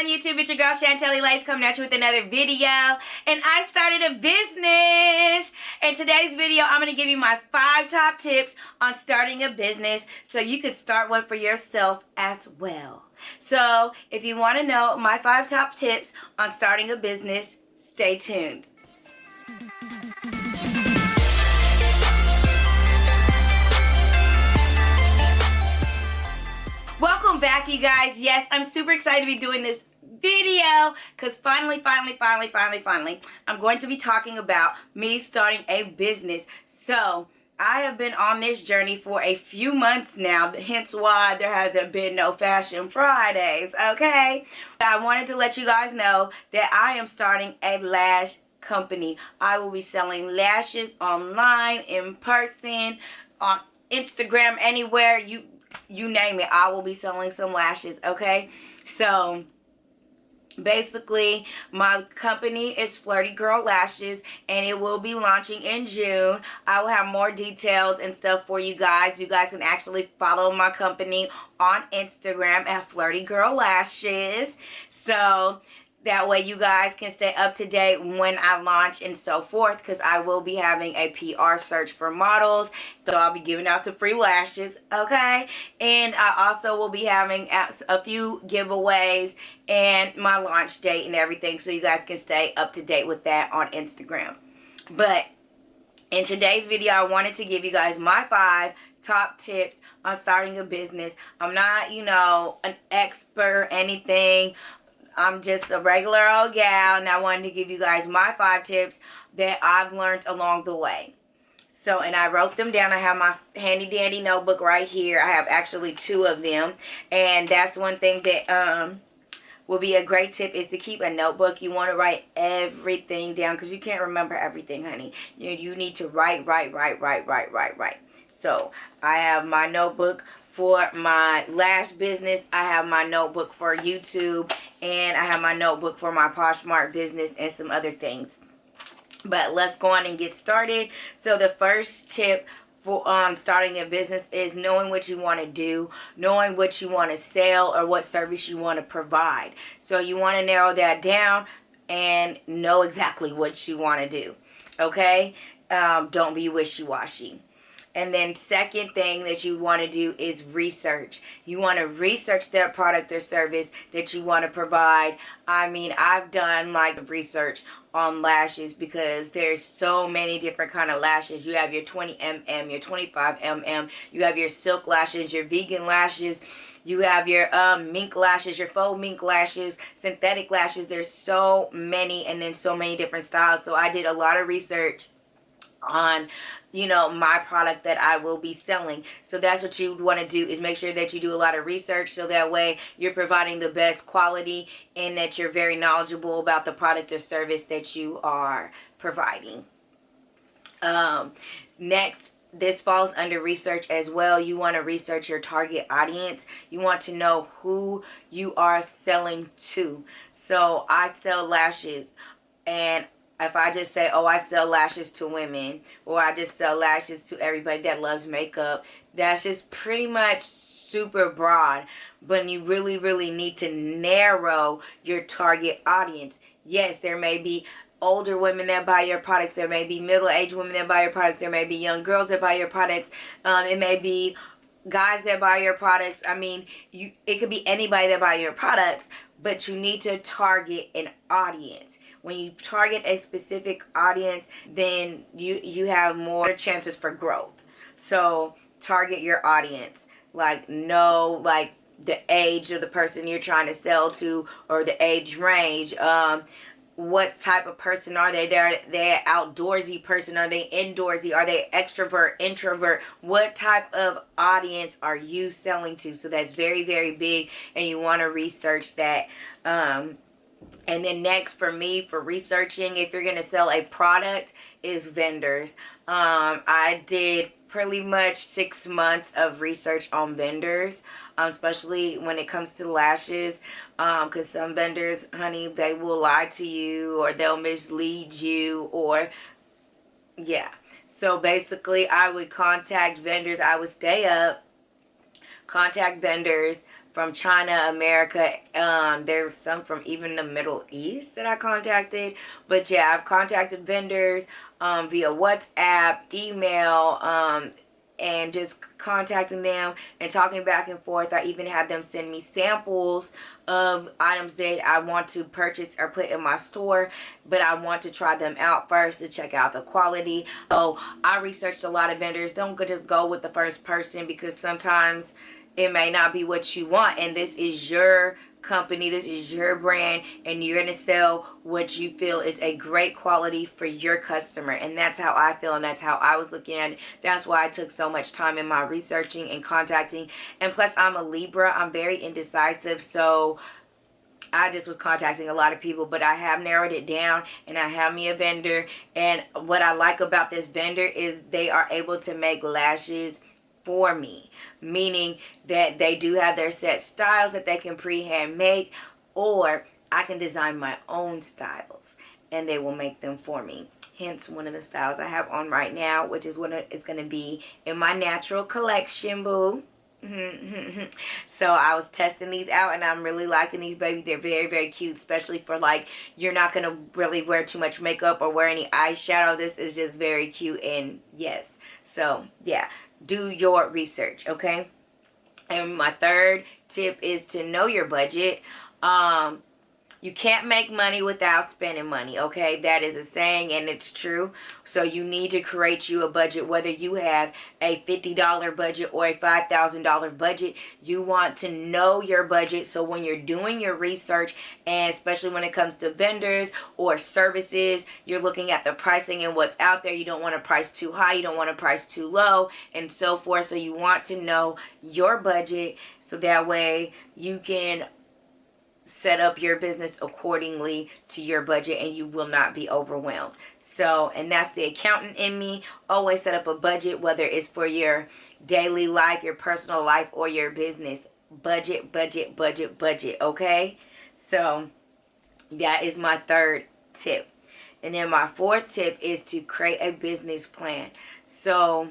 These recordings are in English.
on YouTube? It's your girl Shantelle Lace coming at you with another video. And I started a business. In today's video, I'm going to give you my 5 top tips on starting a business so you can start one for yourself as well. So if you want to know my 5 top tips on starting a business, stay tuned. Welcome back, you guys. Yes, I'm super excited to be doing this video because finally, I'm going to be talking about me starting a business. So I have been on this journey for a few months now, hence why there hasn't been no Fashion Fridays, okay? I wanted to let you guys know that I am starting a lash company. I will be selling lashes online, in person, on Instagram, anywhere you name it. I will be selling some lashes, okay? So basically, my company is Flirty Girl Lashes, and it will be launching in June. I will have more details and stuff for you guys. You guys can actually follow my company on Instagram at Flirty Girl Lashes. So that way you guys can stay up to date when I launch and so forth, because I will be having a PR search for models. So I'll be giving out some free lashes, okay? And I also will be having a few giveaways and my launch date and everything, so you guys can stay up to date with that on Instagram. But in today's video, I wanted to give you guys my 5 top tips on starting a business. I'm not, an expert or anything. I'm just a regular old gal, and I wanted to give you guys my 5 tips that I've learned along the way. So, and I wrote them down. I have my handy dandy notebook right here. I have actually 2 of them, and that's one thing that will be a great tip, is to keep a notebook. You want to write everything down because you can't remember everything, honey. You need to write. So I have my notebook for my lash business, I have my notebook for YouTube, and I have my notebook for my Poshmark business and some other things. But let's go on and get started. So the first tip for starting a business is knowing what you want to do, knowing what you want to sell or what service you want to provide. So you want to narrow that down and know exactly what you want to do, okay? Don't be wishy-washy. And then second thing that you want to do is research. You want to research that product or service that you want to provide. I mean, I've done like research on lashes because there's so many different kind of lashes. You have your 20mm, your 25mm, you have your silk lashes, your vegan lashes, you have your mink lashes, your faux mink lashes, synthetic lashes. There's so many, and then so many different styles. So I did a lot of research on my product that I will be selling. So that's what you want to do, is make sure that you do a lot of research, so that way you're providing the best quality and that you're very knowledgeable about the product or service that you are providing. Next, this falls under research as well. You want to research your target audience. You want to know who you are selling to. So I sell lashes, and if I just say, oh, I sell lashes to women, or I just sell lashes to everybody that loves makeup, that's just pretty much super broad. But you really need to narrow your target audience. Yes, there may be older women that buy your products. There may be middle-aged women that buy your products. There may be young girls that buy your products. It may be guys that buy your products. I mean, it could be anybody that buy your products, but you need to target an audience. When you target a specific audience, then you have more chances for growth. So target your audience. Know the age of the person you're trying to sell to, or the age range. What type of person are they? They're outdoorsy person? Are they indoorsy? Are they extrovert, introvert? What type of audience are you selling to? So that's very big, and you want to research that. And then next for me, for researching, if you're going to sell a product, is vendors. I did pretty much 6 months of research on vendors, especially when it comes to lashes, because some vendors, honey, they will lie to you, or they'll mislead you, or yeah. So basically, I would contact vendors. I would stay up, contact vendors, from China, America. There's some from even the Middle East that I contacted. But yeah, I've contacted vendors via WhatsApp, email, and just contacting them and talking back and forth. I even had them send me samples of items that I want to purchase or put in my store, but I want to try them out first to check out the quality. So I researched a lot of vendors. Don't just go with the first person, because sometimes it may not be what you want, and this is your company, this is your brand, and you're going to sell what you feel is a great quality for your customer. And that's how I feel, and that's how I was looking at it. That's why I took so much time in my researching and contacting. And plus, I'm a Libra. I'm very indecisive, so I just was contacting a lot of people, but I have narrowed it down, and I have me a vendor. And what I like about this vendor is they are able to make lashes for me, meaning that they do have their set styles that they can pre-hand make, or I can design my own styles and they will make them for me. Hence one of the styles I have on right now, which is what it's going to be in my natural collection, boo. So I was testing these out, and I'm really liking these, baby. They're very, very cute, especially for like, you're not going to really wear too much makeup or wear any eyeshadow. This is just very cute, and yes. So yeah, do your research, okay? And my third tip is to know your budget. You can't make money without spending money, okay? That is a saying, and it's true. So you need to create you a budget, whether you have a $50 budget or a $5,000 budget. You want to know your budget, so when you're doing your research, and especially when it comes to vendors or services, you're looking at the pricing and what's out there. You don't want to price too high, you don't want to price too low, and so forth. So you want to know your budget, so that way you can set up your business accordingly to your budget, and you will not be overwhelmed. So, and that's the accountant in me. Always set up a budget, whether it's for your daily life, your personal life, or your business. Budget, budget, budget, budget, okay? So that is my third tip. And then my fourth tip is to create a business plan. So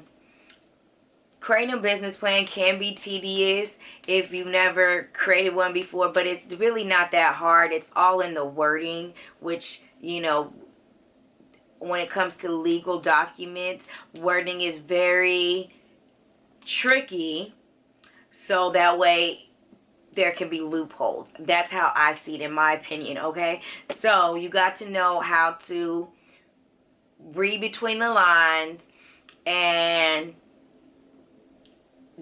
creating a business plan can be tedious if you've never created one before, but it's really not that hard. It's all in the wording, which, you know, when it comes to legal documents, wording is very tricky. So that way there can be loopholes. That's how I see it, in my opinion, okay? So you got to know how to read between the lines and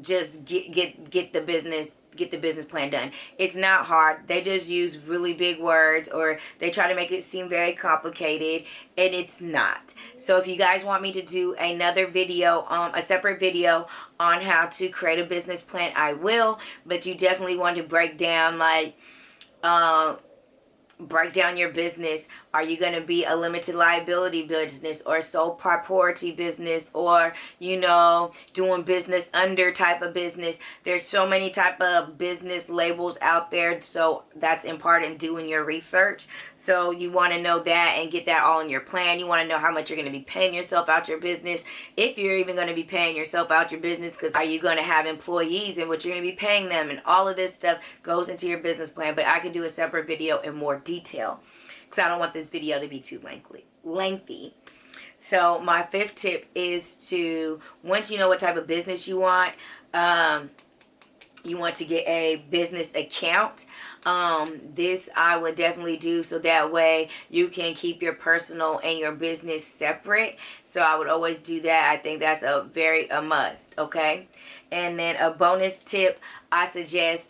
just get the business plan done. It's not hard. They just use really big words, or they try to make it seem very complicated, and it's not. So if you guys want me to do another video, a separate video on how to create a business plan, I will. But you definitely want to break down, like, break down your business. Are you going to be a limited liability business, or a sole proprietorship business, or, you know, doing business under type of business? There's so many type of business labels out there, so that's important, doing your research. So you want to know that and get that all in your plan. You want to know how much you're going to be paying yourself out your business, if you're even going to be paying yourself out your business, because are you going to have employees and what you're going to be paying them, and all of this stuff goes into your business plan. But I can do a separate video in more detail, because I don't want this video to be too lengthy. So my fifth tip is to, once you know what type of business you want to get a business account. This I would definitely do, so that way you can keep your personal and your business separate. So I would always do that. I think that's a must, okay? And then a bonus tip I suggest,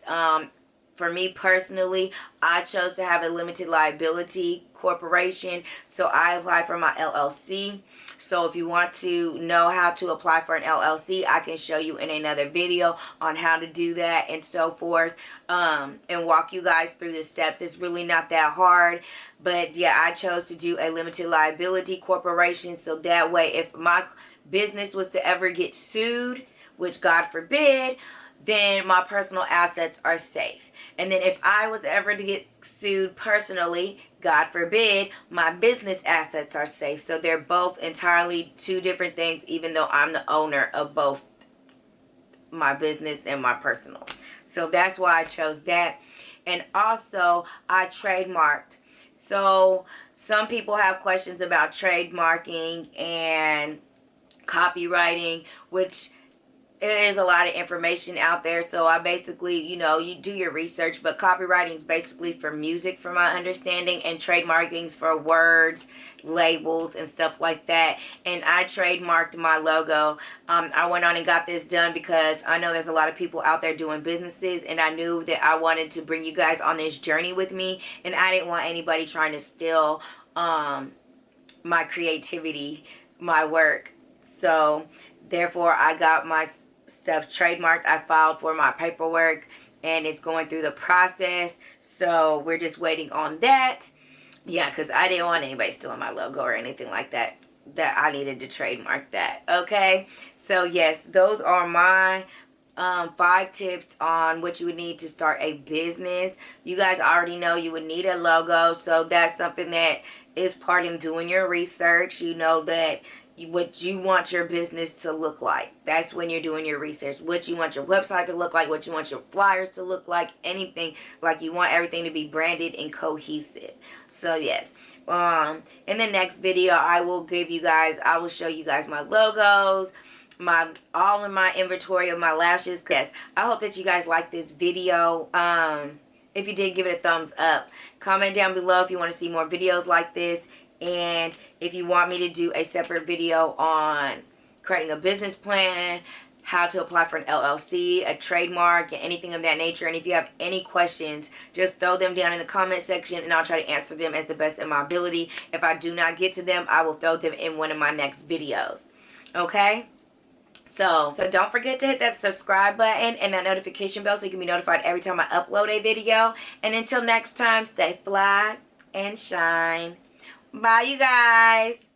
for me personally, I chose to have a limited liability corporation, so I applied for my LLC. So if you want to know how to apply for an LLC, I can show you in another video on how to do that and so forth, and walk you guys through the steps. It's really not that hard. But yeah, I chose to do a limited liability corporation, so that way if my business was to ever get sued, which God forbid, then my personal assets are safe. And then if I was ever to get sued personally, God forbid, my business assets are safe. So they're both entirely two different things, even though I'm the owner of both my business and my personal. So that's why I chose that. And also, I trademarked. So some people have questions about trademarking and copywriting, which there's a lot of information out there. So I basically, you do your research, but copywriting is basically for music, from my understanding, and trademarking is for words, labels, and stuff like that. And I trademarked my logo. I went on and got this done because I know there's a lot of people out there doing businesses, and I knew that I wanted to bring you guys on this journey with me, and I didn't want anybody trying to steal my creativity, my work. So therefore, I got my stuff trademarked. I filed for my paperwork, and it's going through the process. So we're just waiting on that. Yeah, because I didn't want anybody stealing my logo or anything like that. That I needed to trademark that. Okay. So yes, those are my 5 tips on what you would need to start a business. You guys already know you would need a logo. So that's something that is part in doing your research. You know that what you want your business to look like. That's when you're doing your research. What you want your website to look like, what you want your flyers to look like, anything. Like, you want everything to be branded and cohesive. So yes. In the next video, I will show you guys my logos, all in my inventory of my lashes. Yes, I hope that you guys like this video. If you did, give it a thumbs up. Comment down below if you want to see more videos like this. And if you want me to do a separate video on creating a business plan, how to apply for an LLC, a trademark, and anything of that nature. And if you have any questions, just throw them down in the comment section, and I'll try to answer them as the best of my ability. If I do not get to them, I will throw them in one of my next videos. Okay? So don't forget to hit that subscribe button and that notification bell so you can be notified every time I upload a video. And until next time, stay fly and shine. Bye, you guys.